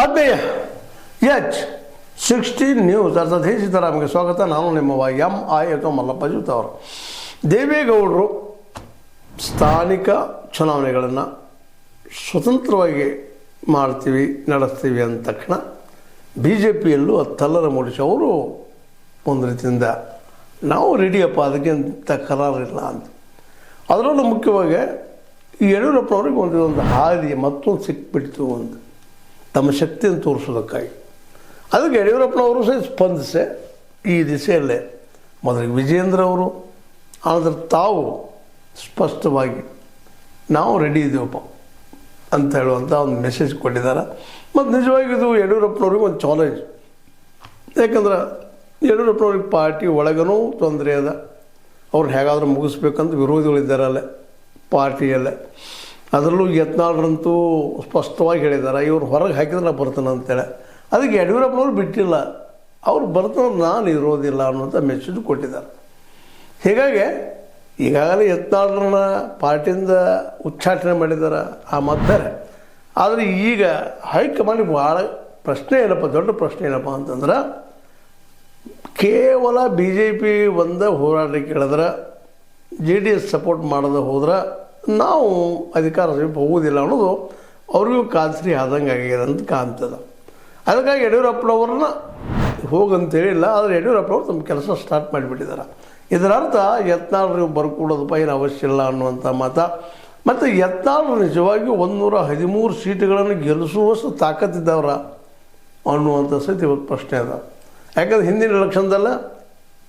ಆತ್ಮೀಯ H16 news ಅರ್ಥಾತ್ ಹೇ ಸೀತಾರಾಮ್ಗೆ ಸ್ವಾಗತ. ನಾನು ನಿಮ್ಮ MI ಅಥವಾ ಮಲ್ಲಪ್ಪ ಜೂತ್ ಅವರು. ದೇವೇಗೌಡರು ಸ್ಥಾನಿಕ ಚುನಾವಣೆಗಳನ್ನು ಸ್ವತಂತ್ರವಾಗಿ ಮಾಡ್ತೀವಿ ನಡೆಸ್ತೀವಿ ಅಂದ ತಕ್ಷಣ ಬಿ ಜೆ ಪಿಯಲ್ಲೂ ತಲ್ಲರ ಮೂಡಿಸಿ ಅವರು ಒಂದು ರೀತಿಯಿಂದ ನಾವು ರೆಡಿಯಪ್ಪ ಅದಕ್ಕಿಂತ ಕರಾರಿಲ್ಲ ಅಂತ. ಅದರಲ್ಲೂ ಮುಖ್ಯವಾಗಿ ಈ ಯಡಿಯೂರಪ್ಪನವ್ರಿಗೆ ಒಂದು ಹಾದಿ ಮತ್ತೊಂದು ಸಿಕ್ಬಿಡ್ತು ಅಂತ ತಮ್ಮ ಶಕ್ತಿಯನ್ನು ತೋರಿಸೋದಕ್ಕಾಗಿ. ಅದಕ್ಕೆ ಯಡಿಯೂರಪ್ಪನವರು ಸಹ ಸ್ಪಂದಿಸಿ ಈ ದಿಸೆಯಲ್ಲೇ ಮೊದಲಿಗೆ ವಿಜೇಂದ್ರ ಅವರು ಆದರೆ ತಾವು ಸ್ಪಷ್ಟವಾಗಿ ನಾವು ರೆಡಿ ಇದ್ದೀವಪ್ಪ ಅಂತ ಹೇಳುವಂಥ ಒಂದು ಮೆಸೇಜ್ ಕೊಟ್ಟಿದ್ದಾರೆ. ಮತ್ತು ನಿಜವಾಗಿ ಇದು ಯಡಿಯೂರಪ್ಪನವ್ರಿಗೆ ಒಂದು ಚಾಲೆಂಜ್. ಯಾಕಂದ್ರೆ ಯಡಿಯೂರಪ್ಪನವ್ರಿಗೆ ಪಾರ್ಟಿ ಒಳಗೂ ತೊಂದರೆ ಅದ, ಅವ್ರನ್ನ ಹೇಗಾದರೂ ಮುಗಿಸ್ಬೇಕಂತ ವಿರೋಧಿಗಳಿದ್ದಾರೆ ಅಲ್ಲೇ ಪಾರ್ಟಿಯಲ್ಲೇ. ಅದರಲ್ಲೂ ಯತ್ನಾಳರಂತೂ ಸ್ಪಷ್ಟವಾಗಿ ಹೇಳಿದ್ದಾರೆ, ಇವ್ರು ಹೊರಗೆ ಹಾಕಿದ್ರೆ ನಾನು ಬರ್ತಾನೆ ಅಂತೇಳಿ. ಅದಕ್ಕೆ ಯಡಿಯೂರಪ್ಪನವ್ರು ಬಿಟ್ಟಿಲ್ಲ, ಅವ್ರು ಬರ್ತಾನೆ ನಾನು ಇರೋದಿಲ್ಲ ಅನ್ನುವಂಥ ಮೆಸೇಜ್ ಕೊಟ್ಟಿದ್ದಾರೆ. ಹೀಗಾಗಿ ಈಗಾಗಲೇ ಯತ್ನಾಳರನ್ನ ಪಾರ್ಟಿಯಿಂದ ಉಚ್ಚಾಟನೆ ಮಾಡಿದ್ದಾರೆ ಆ ಮಧ್ಯಾರೆ. ಆದರೆ ಈಗ ಹೈಕಮಾಂಡ್ ಭಾಳ ಪ್ರಶ್ನೆ ಏನಪ್ಪ, ದೊಡ್ಡ ಪ್ರಶ್ನೆ ಏನಪ್ಪ ಅಂತಂದ್ರೆ ಕೇವಲ ಬಿ ಜೆ ಪಿ ಒಂದೇ ಹೋರಾಟಕ್ಕೆ ಹೇಳಿದ್ರೆ JDS ಸಪೋರ್ಟ್ ಮಾಡದೆ ಹೋದ್ರೆ ನಾವು ಅಧಿಕಾರ ಹೋಗೋದಿಲ್ಲ ಅನ್ನೋದು ಅವ್ರಿಗೂ ಖಾತ್ರಿ ಆದಂಗೆ ಆಗಿದೆ ಅಂತ ಕಾಣ್ತದೆ. ಅದಕ್ಕಾಗಿ ಯಡಿಯೂರಪ್ಪನವ್ರನ್ನ ಹೋಗಂತೇಳಿಲ್ಲ, ಆದರೆ ಯಡಿಯೂರಪ್ಪನವ್ರು ತಮ್ಮ ಕೆಲಸ ಸ್ಟಾರ್ಟ್ ಮಾಡಿಬಿಟ್ಟಿದ್ದಾರೆ. ಇದರ ಅರ್ಥ ಯತ್ನಾಳರಿಗೆ ಬರ್ಕೊಡೋದಪ್ಪ ಏನು ಅವಶ್ಯ ಇಲ್ಲ ಅನ್ನುವಂಥ ಮಾತ. ಮತ್ತು ಯತ್ನಾಳರು ನಿಜವಾಗಿಯೂ 113 ಸೀಟುಗಳನ್ನು ಗೆಲ್ಲಿಸುವಷ್ಟು ತಾಕತ್ತಿದ್ದವ್ರ ಅನ್ನುವಂಥ ಸಹಿತ ಇವತ್ತು ಪ್ರಶ್ನೆ ಅದ. ಯಾಕಂದ್ರೆ ಹಿಂದಿನ ಎಲೆಕ್ಷನ್ದಲ್ಲ